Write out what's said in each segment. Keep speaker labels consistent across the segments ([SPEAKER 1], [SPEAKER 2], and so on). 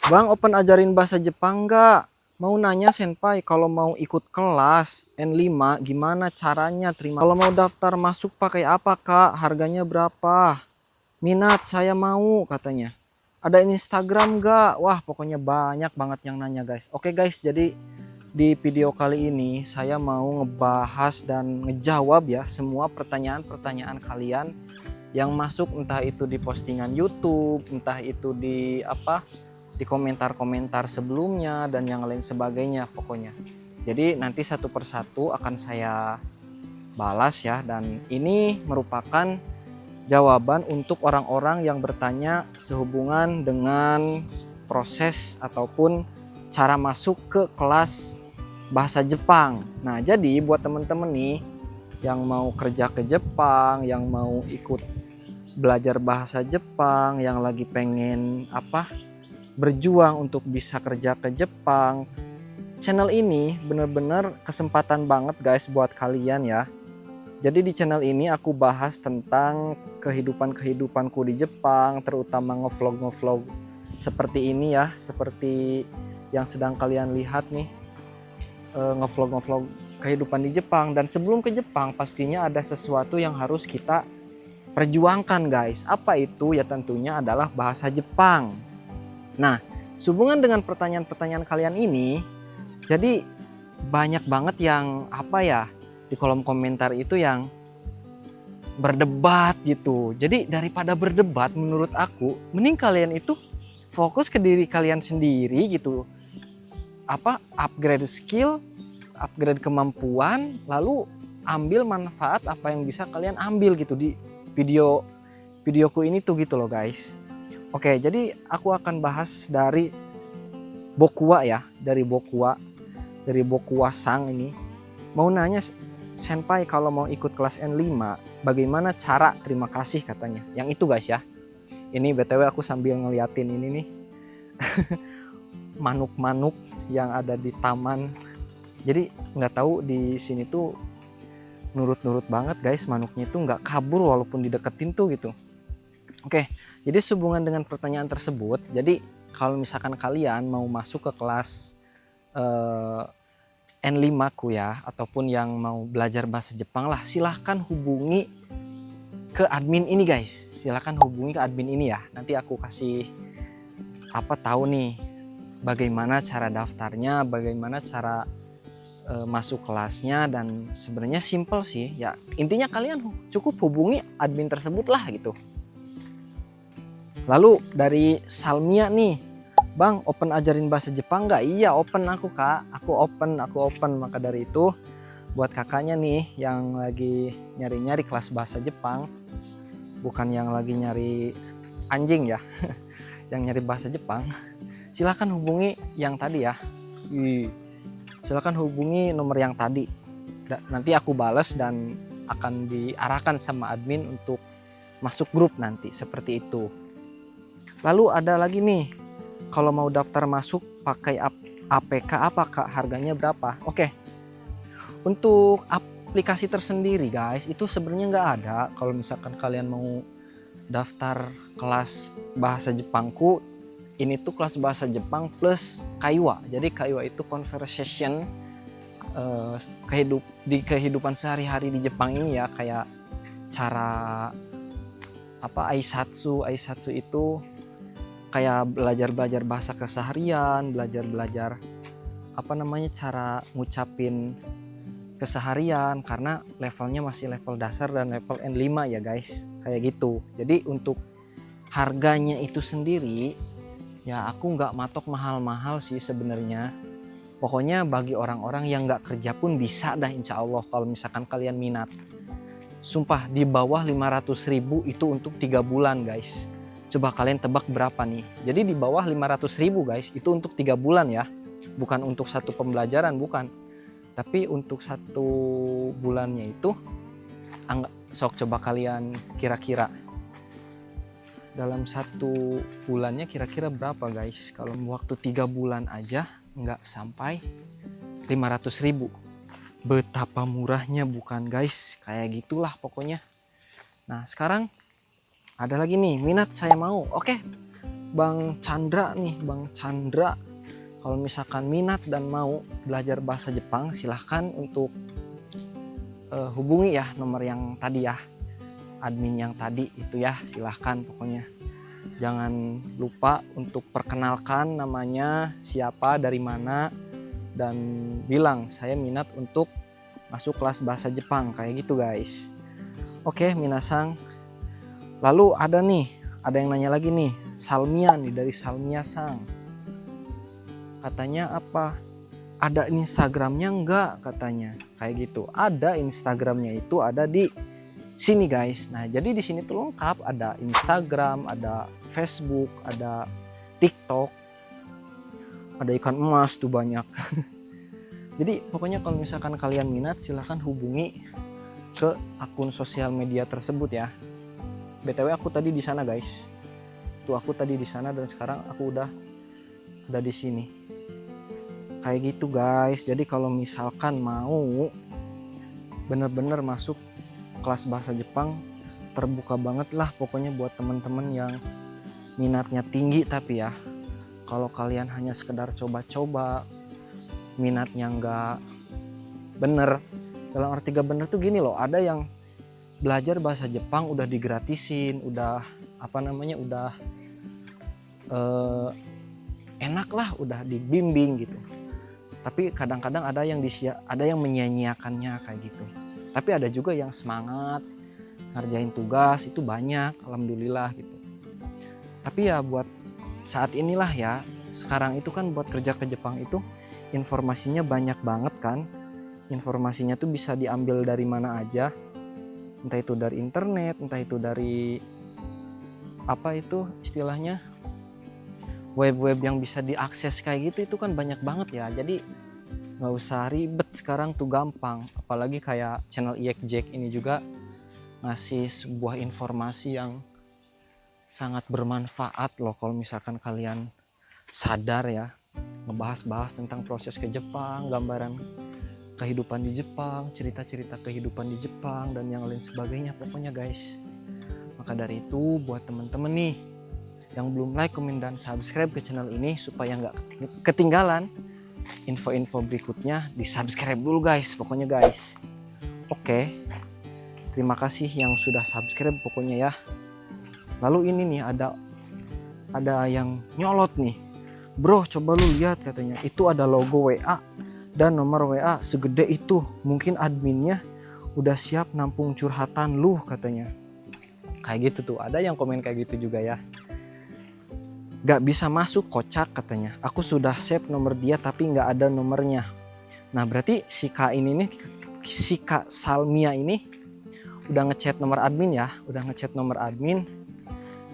[SPEAKER 1] Bang, open ajarin bahasa Jepang nggak? Mau nanya senpai, kalau mau ikut kelas N5 gimana caranya terima? Kalau mau daftar masuk pakai apa kak? Harganya berapa? Minat saya mau katanya. Ada Instagram nggak? Wah pokoknya banyak banget yang nanya guys. Oke guys, jadi di video kali ini saya mau ngebahas dan ngejawab ya semua pertanyaan-pertanyaan kalian yang masuk, entah itu di postingan YouTube, entah itu di di komentar-komentar sebelumnya dan yang lain sebagainya pokoknya. Jadi nanti satu persatu akan saya balas ya, dan ini merupakan jawaban untuk orang-orang yang bertanya sehubungan dengan proses ataupun cara masuk ke kelas bahasa Jepang. Nah, jadi buat temen-temen nih yang mau kerja ke Jepang, yang mau ikut belajar bahasa Jepang, yang lagi pengen berjuang untuk bisa kerja ke Jepang, channel ini bener-bener kesempatan banget guys buat kalian ya. Jadi di channel ini aku bahas tentang kehidupanku di Jepang, terutama ngevlog seperti ini ya, seperti yang sedang kalian lihat nih, ngevlog kehidupan di Jepang. Dan sebelum ke Jepang pastinya ada sesuatu yang harus kita perjuangkan guys. Apa itu? Ya tentunya adalah bahasa Jepang. Nah, sehubungan dengan pertanyaan-pertanyaan kalian ini, jadi banyak banget yang di kolom komentar itu yang berdebat gitu. Jadi daripada berdebat, menurut aku mending kalian itu fokus ke diri kalian sendiri gitu. Upgrade skill, upgrade kemampuan, lalu ambil manfaat apa yang bisa kalian ambil gitu di videoku ini tuh gitu loh guys. Oke, jadi aku akan bahas dari Bokuwa ya, dari Bokuwa Sang ini. Mau nanya senpai, kalau mau ikut kelas N5 bagaimana cara terima kasih katanya. Yang itu guys ya. Ini BTW aku sambil ngeliatin ini nih. Manuk-manuk yang ada di taman. Jadi nggak tahu di sini tuh nurut-nurut banget guys, manuknya itu nggak kabur walaupun dideketin tuh gitu. Oke, jadi sehubungan dengan pertanyaan tersebut, jadi kalau misalkan kalian mau masuk ke kelas N5 ku ya, ataupun yang mau belajar bahasa Jepang lah, silahkan hubungi ke admin ini guys. Silahkan hubungi ke admin ini ya. Nanti aku kasih tahu nih bagaimana cara daftarnya, bagaimana cara masuk kelasnya, dan sebenarnya simple sih ya. Intinya kalian cukup hubungi admin tersebut lah gitu. Lalu dari Salmia nih, Bang, open ajarin bahasa Jepang nggak? Iya, open aku kak, aku open. Maka dari itu buat kakaknya nih yang lagi nyari-nyari kelas bahasa Jepang, bukan yang lagi nyari anjing ya, yang nyari bahasa Jepang, silahkan hubungi yang tadi ya. Silahkan hubungi nomor yang tadi. Nanti aku bales dan akan diarahkan sama admin untuk masuk grup nanti, seperti itu. Lalu ada lagi nih, kalau mau daftar masuk pakai APK apa kak? Harganya berapa? Oke, untuk aplikasi tersendiri guys, itu sebenarnya nggak ada. Kalau misalkan kalian mau daftar kelas bahasa Jepangku, ini tuh kelas bahasa Jepang plus Kaiwa. Jadi Kaiwa itu conversation di kehidupan sehari-hari di Jepang ini ya, kayak cara aisatsu itu kayak belajar bahasa keseharian, belajar cara ngucapin keseharian, karena levelnya masih level dasar dan level N5 ya guys, kayak gitu. Jadi untuk harganya itu sendiri ya aku nggak matok mahal-mahal sih sebenarnya. Pokoknya bagi orang-orang yang nggak kerja pun bisa dah insya Allah kalau misalkan kalian minat. Sumpah di bawah 500.000 itu untuk 3 bulan guys. Coba kalian tebak berapa nih. Jadi di bawah 500.000 guys, itu untuk 3 bulan ya. Bukan untuk satu pembelajaran, bukan. Tapi untuk 1 bulannya itu, sok coba kalian kira-kira. Dalam 1 bulannya kira-kira berapa guys? Kalau waktu 3 bulan aja nggak sampai 500.000. Betapa murahnya bukan guys? Kayak gitulah pokoknya. Nah sekarang ada lagi nih, minat saya mau. Oke, Bang Chandra nih, Bang Chandra. Kalau misalkan minat dan mau belajar bahasa Jepang, silahkan untuk hubungi ya nomor yang tadi ya, admin yang tadi itu ya, silahkan pokoknya. Jangan lupa untuk perkenalkan namanya siapa, dari mana, dan bilang saya minat untuk masuk kelas bahasa Jepang, kayak gitu guys. Oke minasang. Lalu ada yang nanya lagi nih, Salmia nih, dari Salmia Sang. Katanya apa? Ada Instagramnya enggak katanya, kayak gitu. Ada Instagramnya, itu ada di sini guys. Nah jadi di sini tuh lengkap, ada Instagram, ada Facebook, ada TikTok, ada ikan emas tuh banyak. Jadi pokoknya kalau misalkan kalian minat, silahkan hubungi ke akun sosial media tersebut ya. BTW aku tadi di sana guys. Tuh aku tadi di sana dan sekarang aku udah di sini. Kayak gitu guys. Jadi kalau misalkan mau bener-bener masuk kelas bahasa Jepang, terbuka banget lah pokoknya buat teman-teman yang minatnya tinggi. Tapi ya kalau kalian hanya sekedar coba-coba, minatnya nggak bener, dalam arti gak bener tuh gini loh, ada yang belajar bahasa Jepang udah digratisin, udah udah enak lah, udah dibimbing gitu. Tapi kadang-kadang ada yang menyia-nyiakannya kayak gitu. Tapi ada juga yang semangat ngerjain tugas, itu banyak, alhamdulillah gitu. Tapi ya buat saat inilah ya, sekarang itu kan buat kerja ke Jepang itu informasinya banyak banget kan. Informasinya tuh bisa diambil dari mana aja, entah itu dari internet, entah itu dari istilahnya web-web yang bisa diakses kayak gitu, itu kan banyak banget ya. Jadi nggak usah ribet, sekarang tuh gampang. Apalagi kayak channel Iek Jack ini juga ngasih sebuah informasi yang sangat bermanfaat loh kalau misalkan kalian sadar ya. Ngebahas-bahas tentang proses ke Jepang, gambaran kehidupan di Jepang, cerita-cerita kehidupan di Jepang, dan yang lain sebagainya pokoknya guys. Maka dari itu buat temen-temen nih yang belum like, komen, dan subscribe ke channel ini, supaya nggak ketinggalan info-info berikutnya, di subscribe dulu guys pokoknya guys. Oke, terima kasih yang sudah subscribe pokoknya ya. Lalu ini nih ada yang nyolot nih, bro coba lu lihat katanya, itu ada logo WA dan nomor WA segede itu, mungkin adminnya udah siap nampung curhatan lu katanya. Kayak gitu tuh, ada yang komen kayak gitu juga ya. Gak bisa masuk, kocak katanya, aku sudah save nomor dia tapi gak ada nomornya. Nah berarti si Kak Salmia ini udah ngechat nomor admin ya,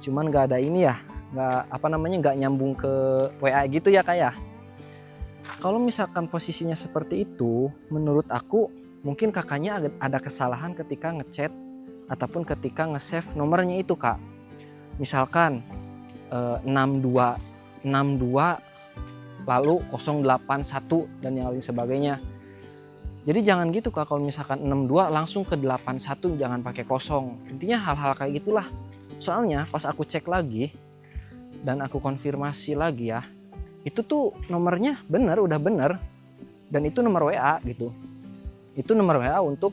[SPEAKER 1] cuman gak ada ini ya, gak nyambung ke WA gitu ya Kak ya. Kalau misalkan posisinya seperti itu, menurut aku mungkin kakaknya ada kesalahan ketika ngechat ataupun ketika nge-save nomornya itu Kak. Misalkan 62 lalu 081 dan yang lain sebagainya. Jadi jangan gitu Kak, kalau misalkan 62 langsung ke 81, jangan pakai kosong. Intinya hal-hal kayak gitulah. Soalnya pas aku cek lagi dan aku konfirmasi lagi ya, itu tuh nomornya udah bener, dan itu nomor WA gitu. Itu nomor WA untuk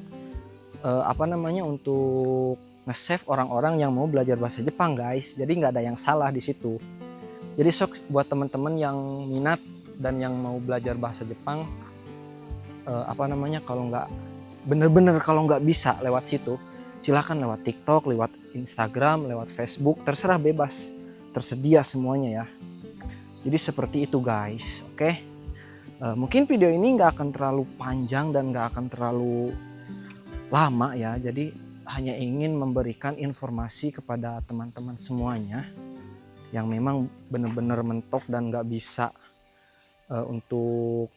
[SPEAKER 1] untuk nge-save orang-orang yang mau belajar bahasa Jepang guys. Jadi nggak ada yang salah di situ. Jadi sok buat teman-teman yang minat dan yang mau belajar bahasa Jepang, kalau nggak bisa lewat situ, silahkan lewat TikTok, lewat Instagram, lewat Facebook, terserah, bebas, tersedia semuanya ya. Jadi seperti itu guys. Oke, mungkin video ini nggak akan terlalu panjang dan nggak akan terlalu lama ya. Jadi hanya ingin memberikan informasi kepada teman-teman semuanya yang memang benar-benar mentok dan nggak bisa untuk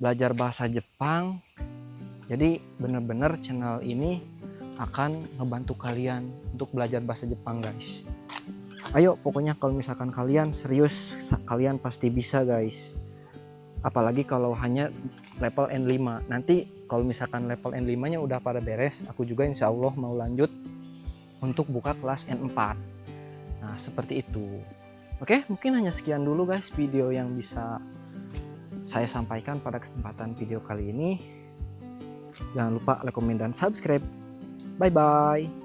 [SPEAKER 1] belajar bahasa Jepang. Jadi benar-benar channel ini akan ngebantu kalian untuk belajar bahasa Jepang guys. Ayo pokoknya kalau misalkan kalian serius, kalian pasti bisa guys. Apalagi kalau hanya level N5. Nanti kalau misalkan level N5 nya udah pada beres, aku juga insya Allah mau lanjut untuk buka kelas N4. Nah seperti itu. Oke, mungkin hanya sekian dulu guys video yang bisa saya sampaikan pada kesempatan video kali ini. Jangan lupa like, komen, dan subscribe. Bye bye.